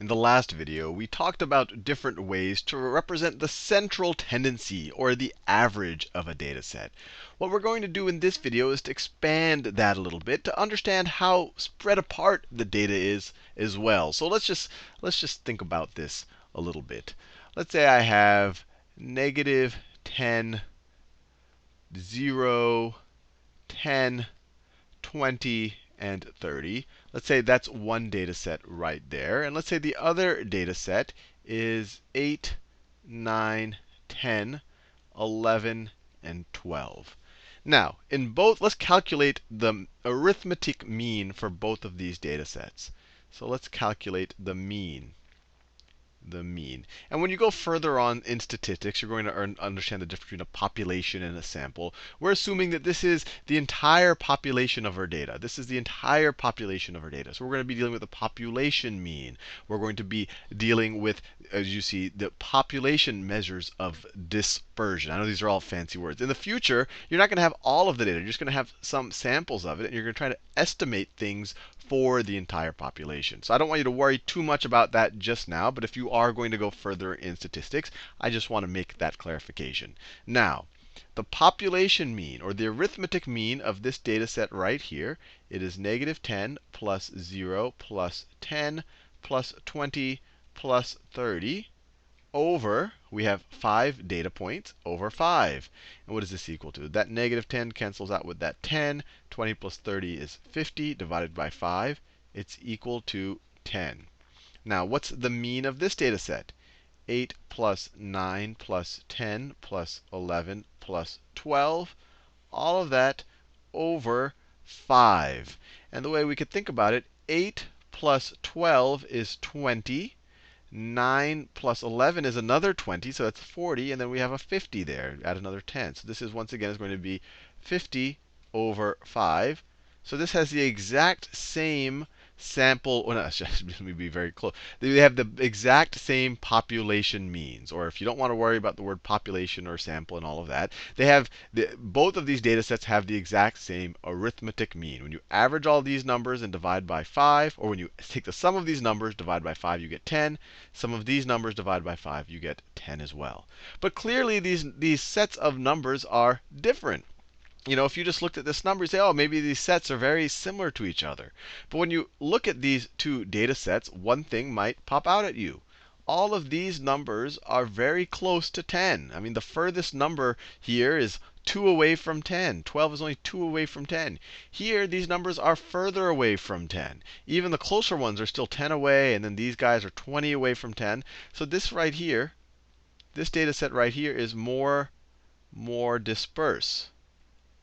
In the last video, we talked about different ways to represent the central tendency, or the average of a data set. What we're going to do in this video is to expand that a little bit to understand how spread apart the data is as well. So let's just think about this a little bit. Let's say I have negative 10, 0, 10, 20, and 30. Let's say that's one data set right there. And let's say the other data set is 8, 9, 10, 11, and 12. Now, in both, let's calculate the arithmetic mean for both of these data sets. So let's calculate the mean. And when you go further on in statistics, you're going to understand the difference between a population and a sample. We're assuming that this is the entire population of our data. This is the entire population of our data. So we're going to be dealing with the population mean. We're going to be dealing with, as you see, the population measures of dispersion. I know these are all fancy words. In the future, you're not going to have all of the data. You're just going to have some samples of it, and you're going to try to estimate things for the entire population. So I don't want you to worry too much about that just now, but if you are going to go further in statistics, I just want to make that clarification. Now, the population mean, or the arithmetic mean of this data set right here, it is negative 10 plus 0 plus 10 plus 20 plus 30 over, we have 5 data points over 5. And what is this equal to? That negative 10 cancels out with that 10. 20 plus 30 is 50 divided by 5. It's equal to 10. Now, what's the mean of this data set? 8 plus 9 plus 10 plus 11 plus 12. All of that over 5. And the way we could think about it, 8 plus 12 is 20. 9 plus 11 is another 20, so that's 40. And then we have a 50 there. Add another 10. So this is, once again, is going to be 50 over 5. So this has the exact same sample. Well, no, let me be very close. They have the exact same population means. Or if you don't want to worry about the word population or sample and all of that, they have both of these data sets have the exact same arithmetic mean. When you average all these numbers and divide by 5, or when you take the sum of these numbers, divide by 5, you get 10. Some of these numbers divide by 5, you get 10 as well. But clearly, these sets of numbers are different. You know, if you just looked at this number, you say, oh, maybe these sets are very similar to each other. But when you look at these two data sets, one thing might pop out at you. All of these numbers are very close to 10. I mean, the furthest number here is 2 away from 10. 12 is only 2 away from 10. Here, these numbers are further away from 10. Even the closer ones are still 10 away, and then these guys are 20 away from 10. So this right here, this data set right here is more disperse.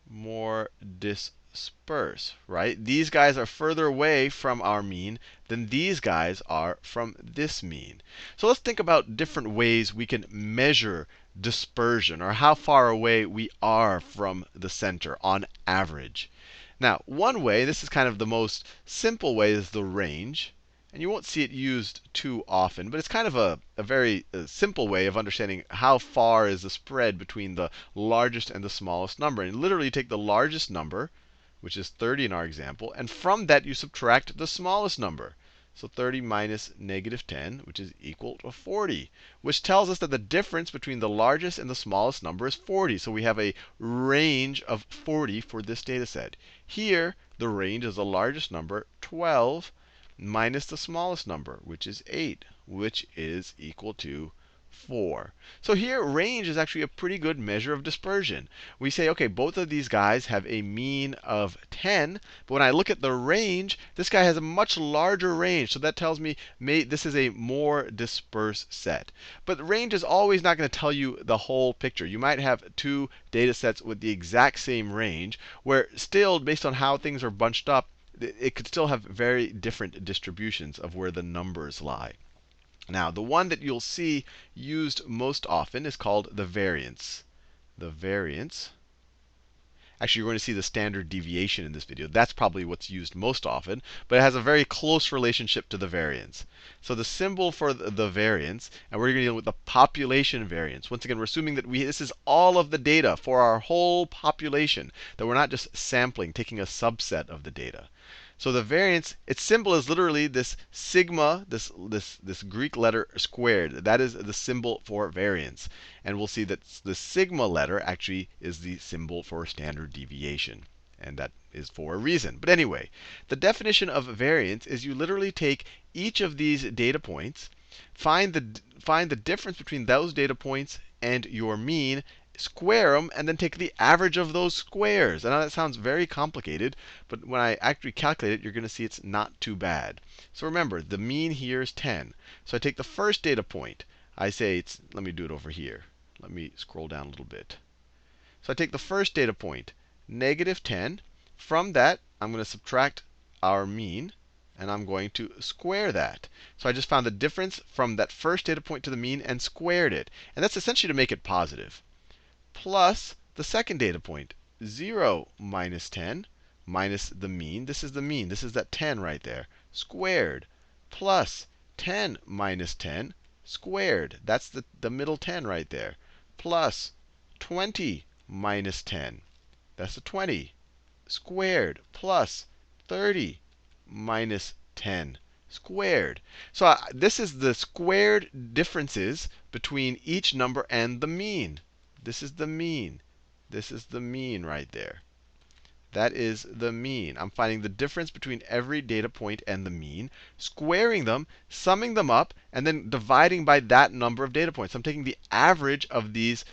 More disperse, right? These guys are further away from our mean than these guys are from this mean. So let's think about different ways we can measure dispersion, or how far away we are from the center on average. Now, one way, this is kind of the most simple way, is the range. And you won't see it used too often, but it's kind of a very simple way of understanding how far is the spread between the largest and the smallest number. And literally, you take the largest number, which is 30 in our example, and from that you subtract the smallest number. So 30 minus negative 10, which is equal to 40, which tells us that the difference between the largest and the smallest number is 40. So we have a range of 40 for this data set. Here, the range is the largest number, 12, minus the smallest number, which is 8, which is equal to 4. So here, range is actually a pretty good measure of dispersion. We say, OK, both of these guys have a mean of 10. But when I look at the range, this guy has a much larger range. So that tells me this is a more dispersed set. But range is always not going to tell you the whole picture. You might have two data sets with the exact same range, where still, based on how things are bunched up, it could still have very different distributions of where the numbers lie. Now, the one that you'll see used most often is called the variance. The variance. Actually, you're going to see the standard deviation in this video. That's probably what's used most often, but it has a very close relationship to the variance. So the symbol for the variance, and we're going to deal with the population variance. Once again, we're assuming that this is all of the data for our whole population, that we're not just sampling, taking a subset of the data. So the variance, its symbol is literally this sigma, this Greek letter squared. That is the symbol for variance. And we'll see that the sigma letter actually is the symbol for standard deviation. And that is for a reason. But anyway, the definition of variance is you literally take each of these data points, find the difference between those data points and your mean, square them, and then take the average of those squares. I know that sounds very complicated, but when I actually calculate it, you're going to see it's not too bad. So remember, the mean here is 10. So I take the first data point. I say it's, let me do it over here. Let me scroll down a little bit. So I take the first data point, negative 10. From that, I'm going to subtract our mean, and I'm going to square that. So I just found the difference from that first data point to the mean and squared it. And that's essentially to make it positive. Plus the second data point, 0 minus 10 minus the mean. This is the mean. This is that 10 right there, squared. Plus 10 minus 10 squared. That's the middle 10 right there. Plus 20 minus 10. That's the 20 squared. Plus 30 minus 10 squared. So this is the squared differences between each number and the mean. This is the mean. This is the mean right there. That is the mean. I'm finding the difference between every data point and the mean, squaring them, summing them up, and then dividing by that number of data points. I'm taking the average of these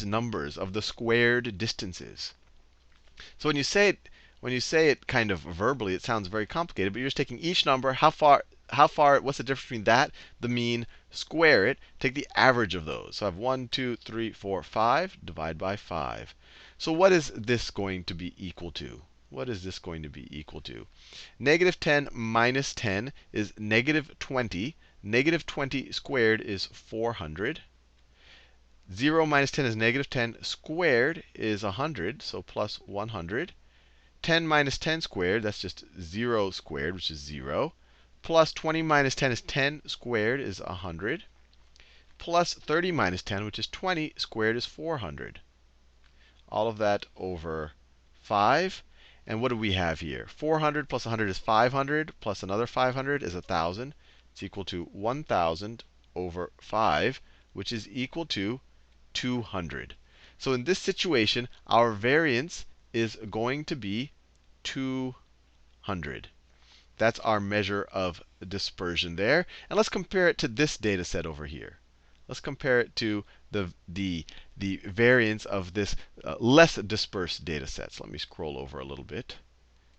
numbers, of the squared distances. So when you say it kind of verbally, it sounds very complicated, but you're just taking each number, how far, what's the difference between that, the mean, square it, take the average of those. So I have 1, 2, 3, 4, 5, divide by 5. So what is this going to be equal to? What is this going to be equal to? Negative 10 minus 10 is negative 20. Negative 20 squared is 400. 0 minus 10 is negative 10 squared is 100, so plus 100. 10 minus 10 squared, that's just 0 squared, which is 0. Plus 20 minus 10 is 10 squared is 100. Plus 30 minus 10, which is 20 squared, is 400. All of that over 5. And what do we have here? 400 plus 100 is 500, plus another 500 is 1,000. It's equal to 1,000 over 5, which is equal to 200. So in this situation, our variance is going to be 200. That's our measure of dispersion there. And let's compare it to this data set over here. Let's compare it to the variance of this less dispersed data set. So let me scroll over a little bit.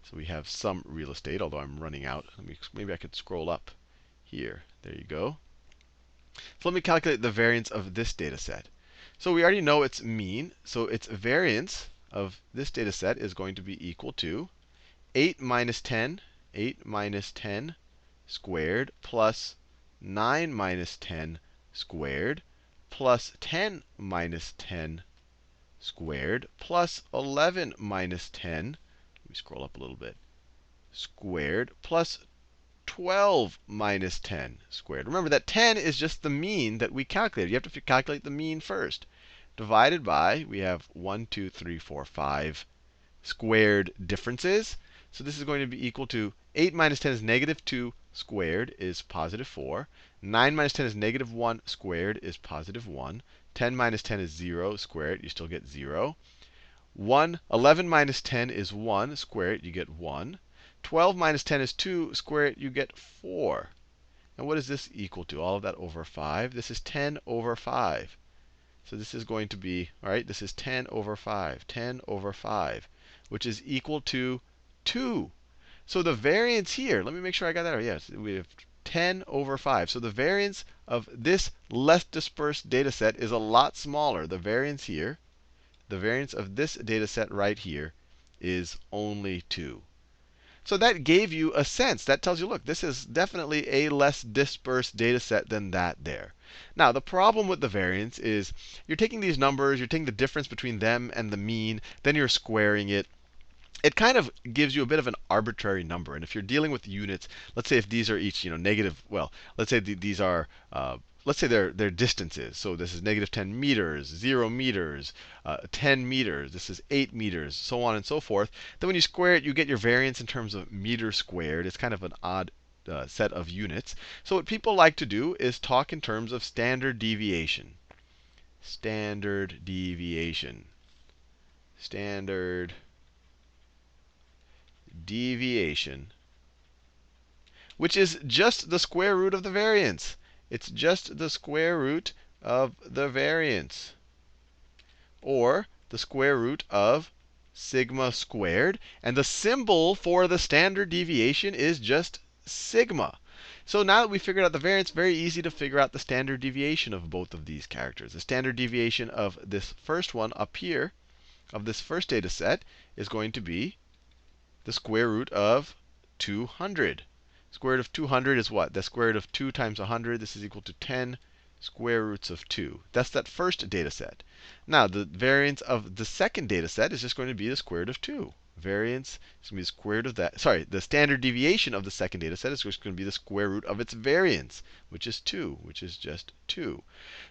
So we have some real estate, although I'm running out. Maybe I could scroll up here. There you go. So let me calculate the variance of this data set. So we already know its mean. So its variance of this data set is going to be equal to 8 minus 10 squared plus 9 minus 10 squared plus 10 minus 10 squared plus 11 minus 10. Let me scroll up a little bit. Squared plus 12 minus 10 squared. Remember that 10 is just the mean that we calculated. You have to calculate the mean first. Divided by, we have 1, 2, 3, 4, 5 squared differences. So this is going to be equal to 8 minus 10 is negative 2 squared is positive 4. 9 minus 10 is negative 1 squared is positive 1. 10 minus 10 is 0 squared. You still get 0. 11 minus 10 is 1 squared. You get 1. 12 minus 10 is 2 squared. You get 4. And what is this equal to? All of that over 5. This is 10 over 5. So this is going to be, all right, this is 10 over 5. 10 over 5, which is equal to 2. So the variance here, let me make sure I got that right. Yes, we have 10 over 5. So the variance of this less dispersed data set is a lot smaller. The variance here, the variance of this data set right here is only 2. So that gave you a sense. That tells you, look, this is definitely a less dispersed data set than that there. Now, the problem with the variance is you're taking these numbers, you're taking the difference between them and the mean, then you're squaring it. It kind of gives you a bit of an arbitrary number. And if you're dealing with units, let's say if these are each negative, well, let's say these are, let's say their distances. So this is negative 10 meters, 0 meters, 10 meters. This is 8 meters, so on and so forth. Then when you square it, you get your variance in terms of meters squared. It's kind of an odd set of units. So what people like to do is talk in terms of standard deviation. Standard deviation. Standard deviation, which is just the square root of the variance. It's just the square root of the variance, or the square root of sigma squared. And the symbol for the standard deviation is just sigma. So now that we figured out the variance, very easy to figure out the standard deviation of both of these characters. The standard deviation of this first one up here, of this first data set, is going to be the square root of 200. Square root of 200 is what? The square root of 2 times 100. This is equal to 10 square roots of 2. That's that first data set. Now, the variance of the second data set is just going to be the square root of 2. Variance is going to be the square root of that. Sorry, the standard deviation of the second data set is just going to be the square root of its variance, which is 2, which is just 2.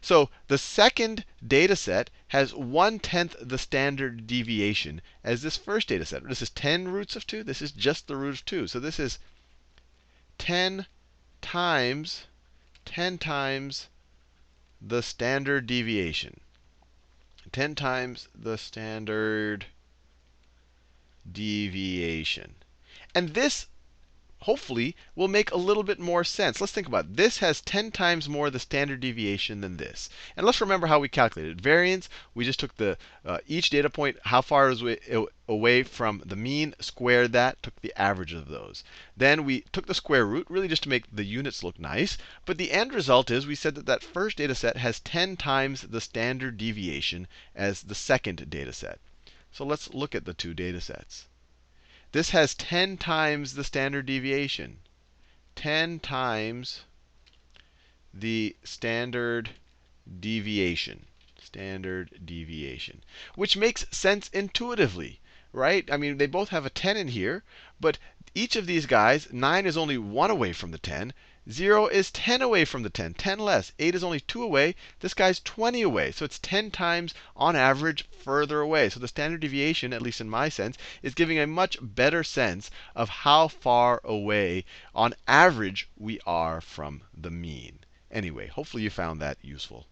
So the second data set has 1/10 the standard deviation as this first data set. This is 10 roots of 2. This is just the root of 2. So this is 10 times the standard deviation. 10 times the standard deviation. And this, hopefully, will make a little bit more sense. Let's think about it. This has 10 times more the standard deviation than this. And let's remember how we calculated. Variance, we just took the each data point, how far is away from the mean, squared that, took the average of those. Then we took the square root, really just to make the units look nice. But the end result is we said that that first data set has 10 times the standard deviation as the second data set. So let's look at the two data sets. This has 10 times the standard deviation. 10 times the standard deviation. Standard deviation. Which makes sense intuitively, right? I mean, they both have a 10 in here, but each of these guys, 9 is only 1 away from the 10. 0 is 10 away from the 10, 10 less. 8 is only 2 away. This guy's 20 away. So it's 10 times, on average, further away. So the standard deviation, at least in my sense, is giving a much better sense of how far away, on average, we are from the mean. Anyway, hopefully you found that useful.